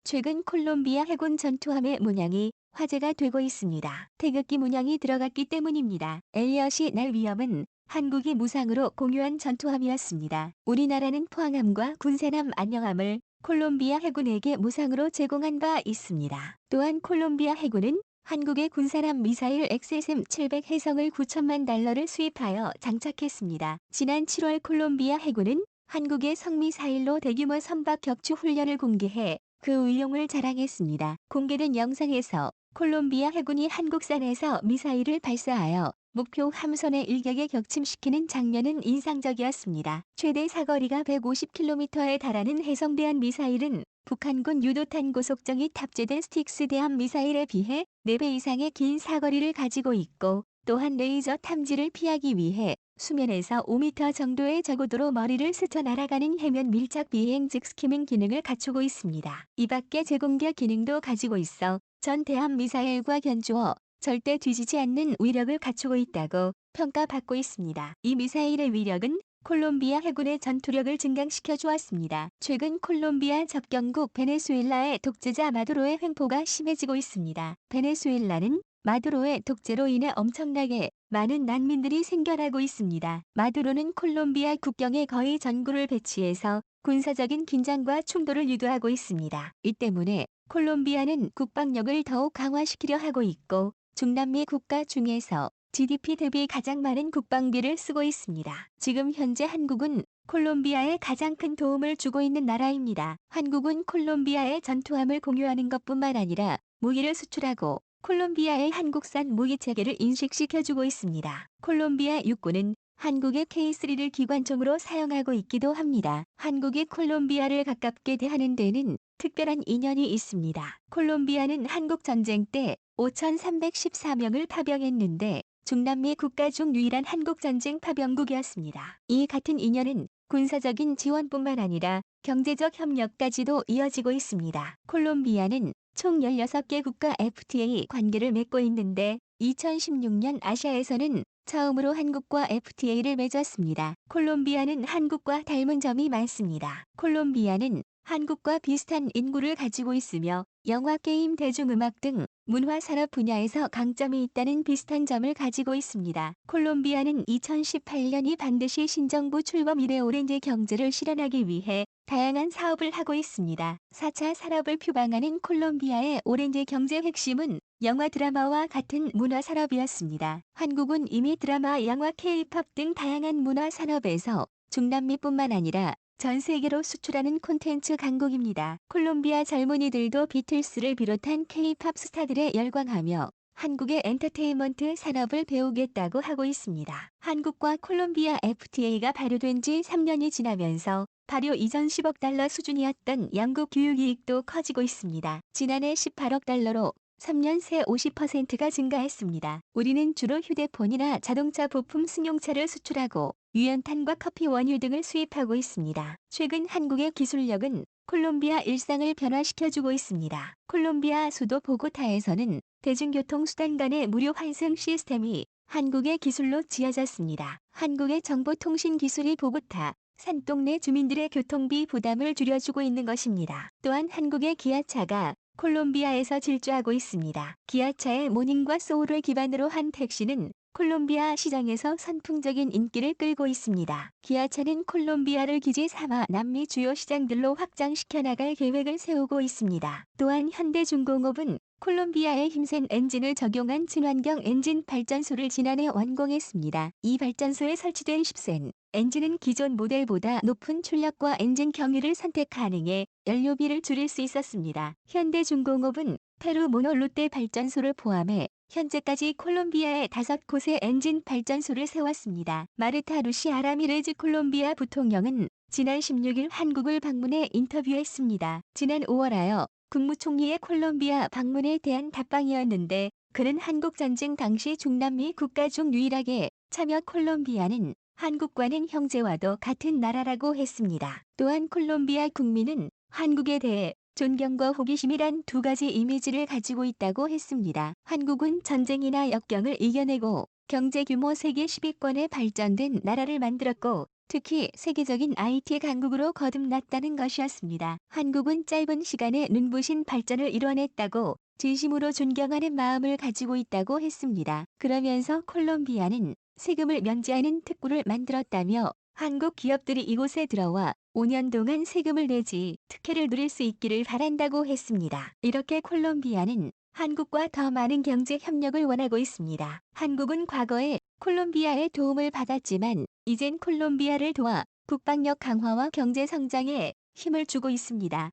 최근 콜롬비아 해군 전투함의 문양이 화제가 되고 있습니다. 태극기 문양이 들어갔기 때문입니다. 엘리엇이 날 위험은 한국이 무상으로 공유한 전투함이었습니다. 우리나라는 포항함과 군사남 안녕함을 콜롬비아 해군에게 무상으로 제공한 바 있습니다. 또한 콜롬비아 해군은 한국의 군사람 미사일 XSM-700 해성을 9천만 달러를 수입하여 장착했습니다. 지난 7월 콜롬비아 해군은 한국의 성미사일로 대규모 선박 격추 훈련을 공개해 그 의용을 자랑했습니다. 공개된 영상에서 콜롬비아 해군이 한국산에서 미사일을 발사하여 목표 함선의 일격에 격침시키는 장면은 인상적이었습니다. 최대 사거리가 150km에 달하는 해성대한 미사일은 북한군 유도탄 고속정이 탑재된 스틱스 대함 미사일에 비해 4배 이상의 긴 사거리를 가지고 있고 또한 레이저 탐지를 피하기 위해 수면에서 5m 정도의 저고도로 머리를 스쳐 날아가는 해면 밀착 비행 즉 스키밍 기능을 갖추고 있습니다. 이 밖에 제공격 기능도 가지고 있어 전 대함 미사일과 견주어 절대 뒤지지 않는 위력을 갖추고 있다고 평가받고 있습니다. 이 미사일의 위력은 콜롬비아 해군의 전투력을 증강시켜 주었습니다. 최근 콜롬비아 접경국 베네수엘라의 독재자 마두로의 횡포가 심해지고 있습니다. 베네수엘라는 마두로의 독재로 인해 엄청나게 많은 난민들이 생겨나고 있습니다. 마두로는 콜롬비아 국경에 거의 전구를 배치해서 군사적인 긴장과 충돌을 유도하고 있습니다. 이 때문에 콜롬비아는 국방력을 더욱 강화시키려 하고 있고 중남미 국가 중에서 GDP 대비 가장 많은 국방비를 쓰고 있습니다. 지금 현재 한국은 콜롬비아에 가장 큰 도움을 주고 있는 나라입니다. 한국은 콜롬비아의 전투함을 공유하는 것뿐만 아니라 무기를 수출하고 콜롬비아의 한국산 무기 체계를 인식시켜주고 있습니다. 콜롬비아 육군은 한국의 K3를 기관총으로 사용하고 있기도 합니다. 한국이 콜롬비아를 가깝게 대하는 데는 특별한 인연이 있습니다. 콜롬비아는 한국 전쟁 때 5,314명을 파병했는데 중남미 국가 중 유일한 한국 전쟁 파병국이었습니다. 이 같은 인연은 군사적인 지원뿐만 아니라 경제적 협력까지도 이어지고 있습니다. 콜롬비아는 총 16개 국가 FTA 관계를 맺고 있는데 2016년 아시아에서는 처음으로 한국과 FTA를 맺었습니다. 콜롬비아는 한국과 닮은 점이 많습니다. 콜롬비아는 한국과 비슷한 인구를 가지고 있으며 영화, 게임, 대중음악 등 문화산업 분야에서 강점이 있다는 비슷한 점을 가지고 있습니다. 콜롬비아는 2018년이 반드시 신정부 출범 이래 오렌지 경제를 실현하기 위해 다양한 사업을 하고 있습니다. 4차 산업을 표방하는 콜롬비아의 오렌지 경제 핵심은 영화 드라마와 같은 문화산업이었습니다. 한국은 이미 드라마, 영화, K-팝 등 다양한 문화산업에서 중남미뿐만 아니라 전 세계로 수출하는 콘텐츠 강국입니다. 콜롬비아 젊은이들도 비틀스를 비롯한 K-팝 스타들에 열광하며 한국의 엔터테인먼트 산업을 배우겠다고 하고 있습니다. 한국과 콜롬비아 FTA가 발효된 지 3년이 지나면서 발효 이전 10억 달러 수준이었던 양국 교육이익도 커지고 있습니다. 지난해 18억 달러로 3년 새 50%가 증가했습니다. 우리는 주로 휴대폰이나 자동차 부품 승용차를 수출하고 유연탄과 커피 원유 등을 수입하고 있습니다. 최근 한국의 기술력은 콜롬비아 일상을 변화시켜주고 있습니다. 콜롬비아 수도 보고타에서는 대중교통수단 간의 무료 환승 시스템이 한국의 기술로 지어졌습니다. 한국의 정보통신기술이 보고타, 산동네 주민들의 교통비 부담을 줄여주고 있는 것입니다. 또한 한국의 기아차가 콜롬비아에서 질주하고 있습니다. 기아차의 모닝과 소울을 기반으로 한 택시는 콜롬비아 시장에서 선풍적인 인기를 끌고 있습니다. 기아차는 콜롬비아를 기지 삼아 남미 주요 시장들로 확장시켜 나갈 계획을 세우고 있습니다. 또한 현대중공업은 콜롬비아의 힘센 엔진을 적용한 친환경 엔진 발전소를 지난해 완공했습니다. 이 발전소에 설치된 10센 엔진은 기존 모델보다 높은 출력과 엔진 경유를 선택 가능해 연료비를 줄일 수 있었습니다. 현대중공업은 페루 모노롯데 발전소를 포함해 현재까지 콜롬비아에 5곳의 엔진 발전소를 세웠습니다. 마르타 루시 아라미레즈 콜롬비아 부통령은 지난 16일 한국을 방문해 인터뷰했습니다. 지난 5월하여 국무총리의 콜롬비아 방문에 대한 답방이었는데 그는 한국전쟁 당시 중남미 국가 중 유일하게 참여 콜롬비아는 한국과는 형제와도 같은 나라라고 했습니다. 또한 콜롬비아 국민은 한국에 대해 존경과 호기심이란 두 가지 이미지를 가지고 있다고 했습니다. 한국은 전쟁이나 역경을 이겨내고 경제 규모 세계 10위권에 발전된 나라를 만들었고 특히 세계적인 IT 강국으로 거듭났다는 것이었습니다. 한국은 짧은 시간에 눈부신 발전을 이뤄냈다고 진심으로 존경하는 마음을 가지고 있다고 했습니다. 그러면서 콜롬비아는 세금을 면제하는 특구를 만들었다며 한국 기업들이 이곳에 들어와 5년 동안 세금을 내지 특혜를 누릴 수 있기를 바란다고 했습니다. 이렇게 콜롬비아는 한국과 더 많은 경제 협력을 원하고 있습니다. 한국은 과거에 콜롬비아의 도움을 받았지만 이젠 콜롬비아를 도와 국방력 강화와 경제 성장에 힘을 주고 있습니다.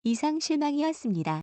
이상 실망이었습니다.